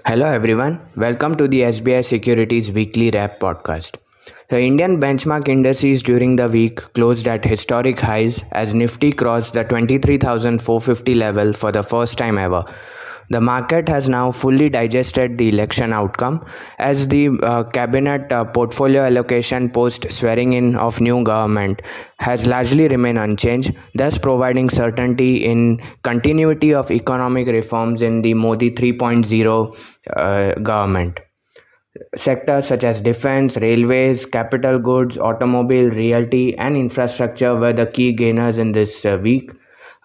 Hello everyone, welcome to the SBI Securities weekly wrap podcast. The Indian benchmark indices during the week closed at historic highs as Nifty crossed the 23,450 level for the first time ever. The market has now fully digested the election outcome as the cabinet portfolio allocation post swearing in of new government has largely remained unchanged, thus providing certainty in continuity of economic reforms in the Modi 3.0 government. Sectors such as defense, railways, capital goods, automobile, realty, and infrastructure were the key gainers in this week.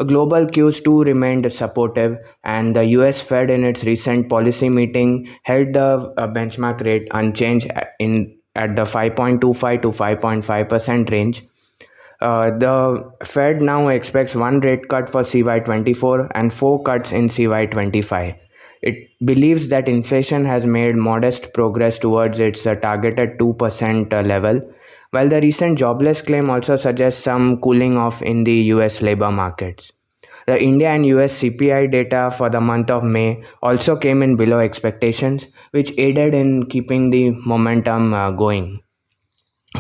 Global cues too remained supportive, and the US Fed in its recent policy meeting held the benchmark rate unchanged at the 5.25 to 5.5% range. The Fed now expects one rate cut for CY24 and four cuts in CY25. It believes that inflation has made modest progress towards its targeted 2% level, while the recent jobless claim also suggests some cooling off in the US labor markets. The India and US CPI data for the month of May also came in below expectations, which aided in keeping the momentum going.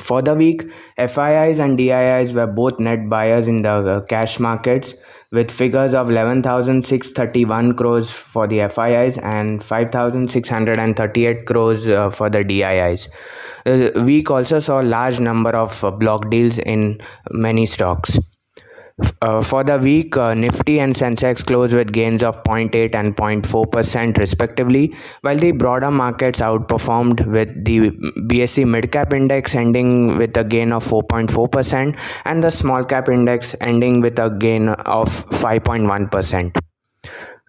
For the week, FIIs and DIIs were both net buyers in the cash markets, with figures of 11,631 crores for the FIIs and 5,638 crores for the DIIs. The week also saw a large number of block deals in many stocks. For the week, Nifty and Sensex closed with gains of 0.8 and 0.4% respectively, while the broader markets outperformed, with the BSE Mid Cap Index ending with a gain of 4.4% and the Small Cap Index ending with a gain of 5.1%.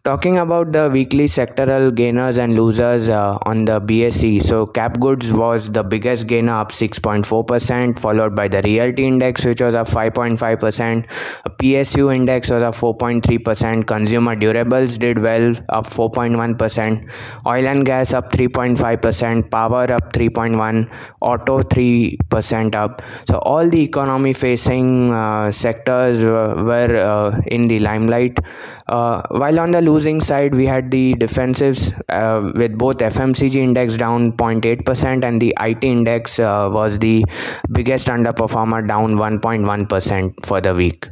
Talking about the weekly sectoral gainers and losers on the BSE, so cap goods was the biggest gainer, up 6.4%, followed by the realty index, which was up 5.5%. A PSU index was up 4.3%. Consumer durables did well, up 4.1%. Oil and gas up 3.5%. Power up 3.1%. Auto 3% up. So all the economy facing sectors were in the limelight. While on the losing side, we had the defensives with both FMCG index down 0.8% and the IT index was the biggest underperformer, down 1.1% for the week.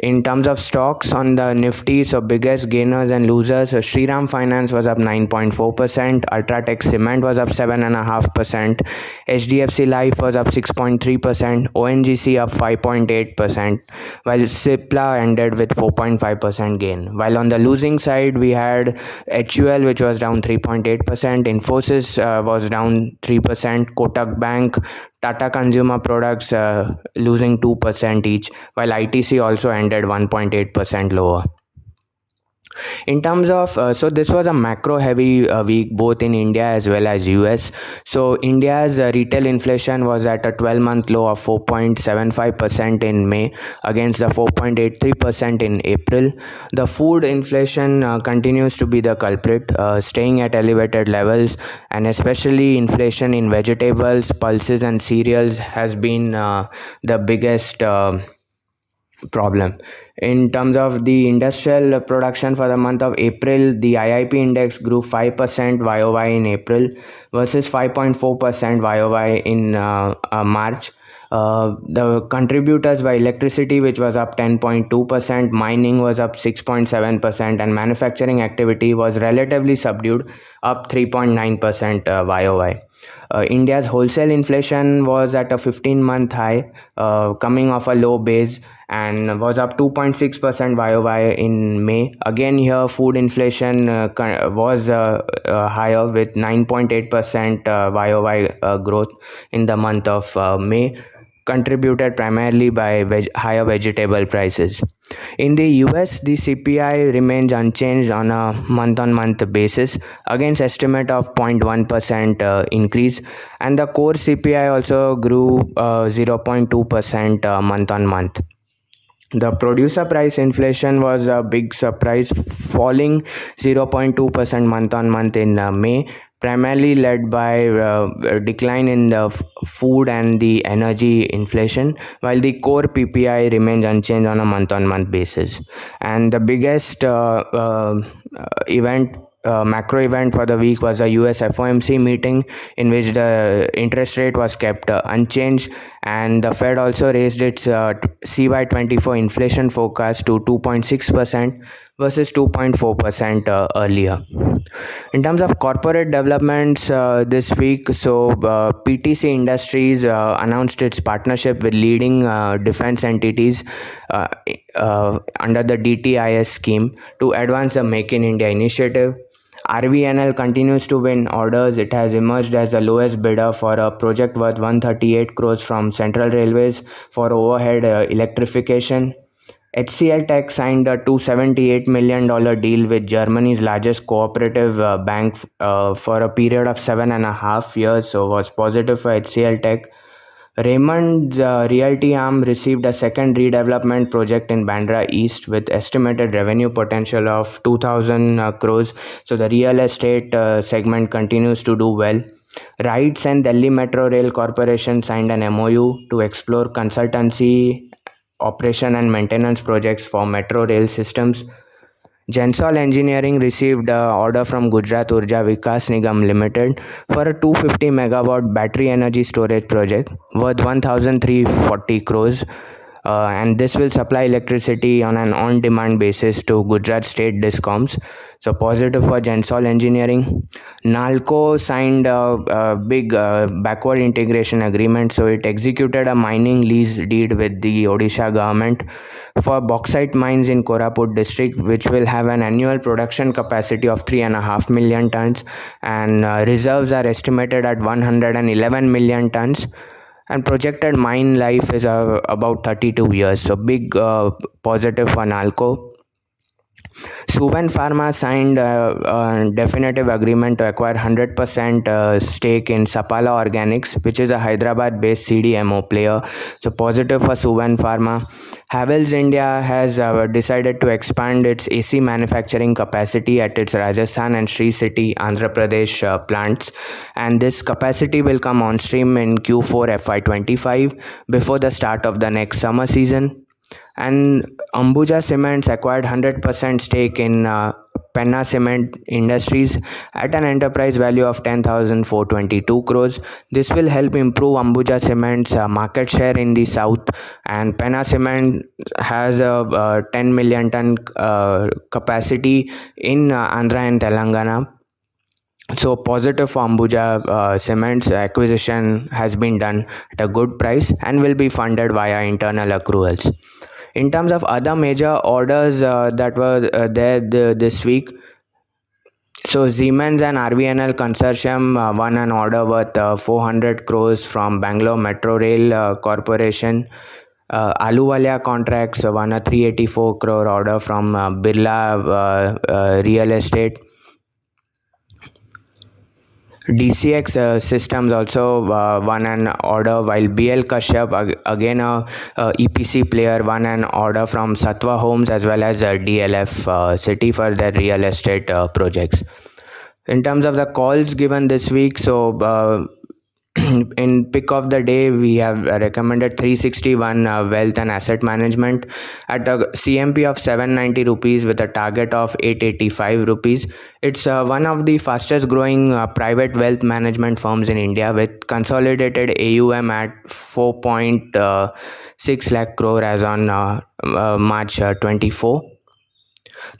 In terms of stocks on the Nifty, so biggest gainers and losers, so Shriram Finance was up 9.4%, Ultratech Cement was up 7.5%, HDFC Life was up 6.3%, ONGC up 5.8%, while Cipla ended with 4.5% gain. While on the losing side, we had HUL, which was down 3.8%, Infosys was down 3%, Kotak Bank, Tata Consumer Products losing 2% each, while ITC also ended 1.8% lower. In terms of so this was a macro heavy week both in India as well as US. So India's retail inflation was at a 12-month low of 4.75% in May against the 4.83% in April. The food inflation continues to be the culprit, staying at elevated levels, and especially inflation in vegetables, pulses and cereals has been the biggest problem. In terms of the industrial production for the month of April, the IIP index grew 5% YOY in April versus 5.4% YOY in March. The contributors were electricity, which was up 10.2%, mining was up 6.7%, and manufacturing activity was relatively subdued, up 3.9% YOY. India's wholesale inflation was at a 15-month high, coming off a low base, and was up 2.6% YOY in May. Again, here food inflation was higher with 9.8% YOY growth in the month of May, contributed primarily by higher vegetable prices. In the US, the CPI remains unchanged on a month-on-month basis against estimate of 0.1% increase, and the core CPI also grew 0.2% month-on-month. The producer price inflation was a big surprise, falling 0.2% month-on-month in May, primarily led by a decline in the food and the energy inflation, while the core PPI remains unchanged on a month-on-month basis. And the biggest event macro event for the week was a US FOMC meeting in which the interest rate was kept unchanged, and the Fed also raised its CY24 inflation forecast to 2.6% versus 2.4% earlier. In terms of corporate developments this week, PTC Industries announced its partnership with leading defense entities uh, under the DTIS scheme to advance the Make in India initiative. RVNL continues to win orders. It has emerged as the lowest bidder for a project worth 138 crores from Central Railways for overhead electrification. HCL Tech signed a $278 million deal with Germany's largest cooperative bank for a period of 7.5 years, so was positive for HCL Tech. Raymond's Realty arm received a second redevelopment project in Bandra East with estimated revenue potential of 2,000 crores. So the real estate segment continues to do well. RITES and Delhi Metro Rail Corporation signed an MOU to explore consultancy, operation and maintenance projects for metro rail systems. Gensol Engineering received an order from Gujarat Urja Vikas Nigam Limited for a 250 megawatt battery energy storage project worth 1,340 crores. And this will supply electricity on an on-demand basis to Gujarat state discoms. So positive for Gensol Engineering. Nalco signed a big backward integration agreement. So it executed a mining lease deed with the Odisha government for bauxite mines in Koraput district, which will have an annual production capacity of 3.5 million tons, and reserves are estimated at 111 million tons, and projected mine life is about 32 years. So big positive for Nalco. Suven Pharma signed a definitive agreement to acquire 100% stake in Sapala Organics, which is a Hyderabad-based CDMO player. So positive for Suven Pharma. Havells India has decided to expand its AC manufacturing capacity at its Rajasthan and Sri City, Andhra Pradesh plants, and this capacity will come on stream in Q4 FY25 before the start of the next summer season. And Ambuja Cements acquired 100% stake in Penna Cement Industries at an enterprise value of 10,422 crores. This will help improve Ambuja Cement's market share in the south, and Penna Cement has a 10 million ton capacity in Andhra and Telangana. So positive for Ambuja Cements acquisition has been done at a good price and will be funded via internal accruals. In terms of other major orders that were this week, so Siemens and RVNL consortium won an order worth 400 crores from Bangalore Metro Rail Corporation. Ahluwalia Contracts won a 384 crore order from Birla Real Estate. DCX Systems also won an order, while BL Kashyap, again a EPC player, won an order from Satwa Homes as well as DLF City for their real estate projects. In terms of the calls given this week, in pick of the day, we have recommended 361 wealth and asset management at a CMP of 790 rupees with a target of 885 rupees. It's one of the fastest growing private wealth management firms in India, with consolidated AUM at 4.6 lakh crore as on March 24.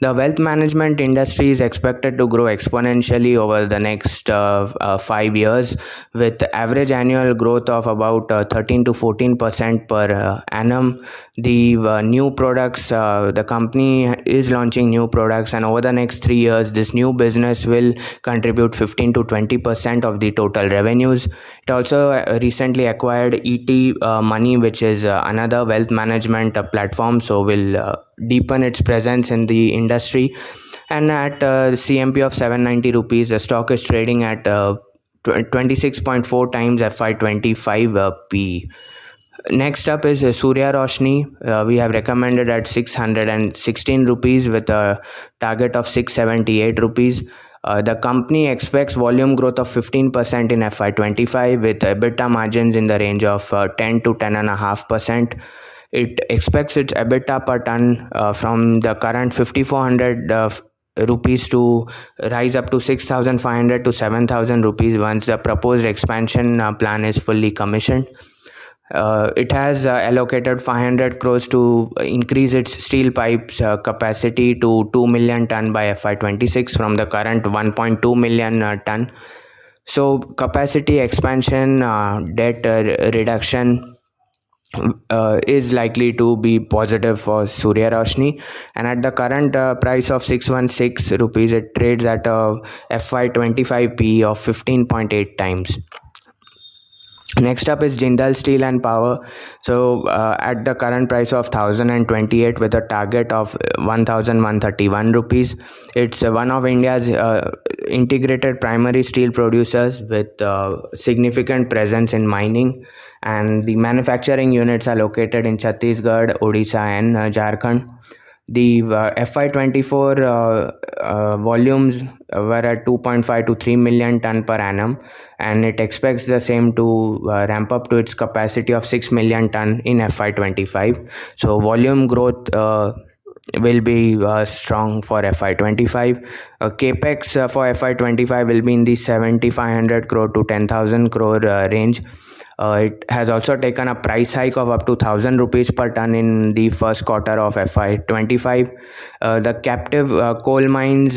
The wealth management industry is expected to grow exponentially over the next 5 years, with average annual growth of about 13 to 14% per annum. The new products, the company is launching new products, and over the next 3 years, this new business will contribute 15 to 20% of the total revenues. It also recently acquired ET Money, which is another wealth management platform, so will deepen its presence in the industry. And at CMP of 790 rupees, the stock is trading at 26.4 times FY25 P. Next up is Surya Roshni. We have recommended at 616 rupees with a target of 678 rupees. The company expects volume growth of 15% in FY25 with EBITDA margins in the range of 10 to 10.5%. It expects its EBITDA per ton from the current 5,400 rupees to rise up to 6,500 to 7,000 rupees once the proposed expansion plan is fully commissioned. It has allocated 500 crores to increase its steel pipes capacity to 2 million ton by FY26 from the current 1.2 million ton. So capacity expansion, debt reduction is likely to be positive for Surya Roshni, and at the current price of 616 rupees, it trades at a FY25 PE of 15.8 times. Next up is Jindal Steel and Power. So at the current price of 1028 with a target of 1131 rupees, it's one of India's integrated primary steel producers with significant presence in mining, and the manufacturing units are located in Chhattisgarh, Odisha, and Jharkhand. The FY24 volumes were at 2.5 to 3 million ton per annum, and it expects the same to ramp up to its capacity of 6 million ton in FY25. So volume growth will be strong for FY25. Capex for FY25 will be in the 7,500 crore to 10,000 crore range. It has also taken a price hike of up to 1,000 rupees per ton in the first quarter of FY25. The captive coal mines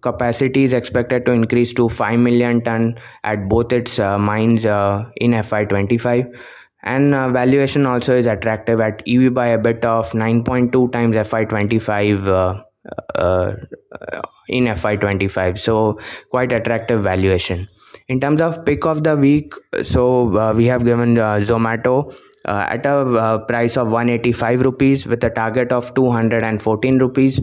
capacity is expected to increase to 5 million ton at both its mines in FY25. And valuation also is attractive at EV by EBITDA of 9.2 times FY25 uh, in FY25. So quite attractive valuation. In terms of pick of the week, so we have given Zomato at a price of 185 rupees with a target of 214 rupees.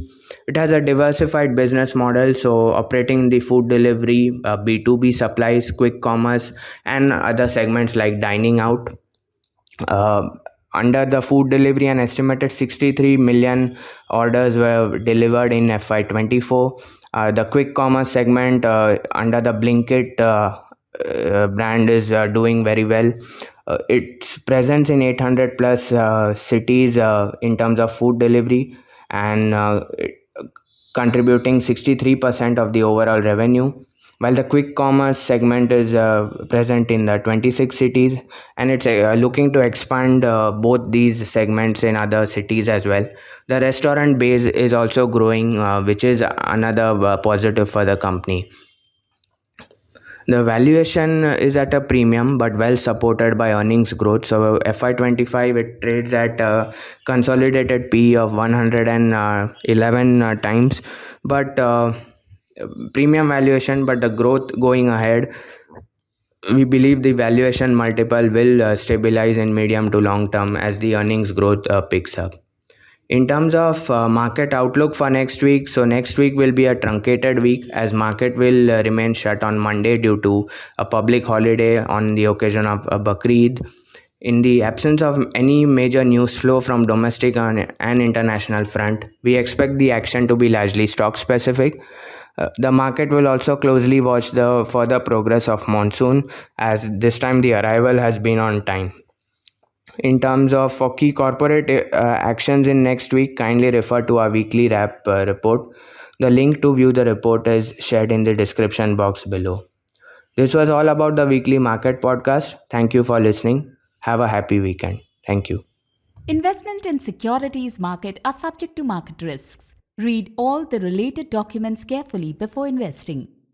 It has a diversified business model, so operating in the food delivery, B2B supplies, quick commerce, and other segments like dining out. Uh, Under the food delivery, an estimated 63 million orders were delivered in FY24. The quick commerce segment under the Blinkit brand is doing very well. Its presence in 800 plus cities in terms of food delivery, and contributing 63% of the overall revenue, while the quick commerce segment is present in the 26 cities, and it's looking to expand both these segments in other cities as well. The restaurant base is also growing, which is another positive for the company. The valuation is at a premium but well supported by earnings growth. So FY25 it trades at a consolidated P of 111 times, but premium valuation, but the growth going ahead, we believe the valuation multiple will stabilize in medium to long term as the earnings growth picks up. In terms of market outlook for next week, so next week will be a truncated week as market will remain shut on Monday due to a public holiday on the occasion of Bakrid. In the absence of any major news flow from domestic and international front, we expect the action to be largely stock specific. The market will also closely watch the further progress of monsoon, as this time the arrival has been on time. In terms of for key corporate actions in next week, kindly refer to our weekly wrap report. The link to view the report is shared in the description box below. This was all about the weekly market podcast. Thank you for listening. Have a happy weekend. Thank you. Investment in securities market are subject to market risks. Read all the related documents carefully before investing.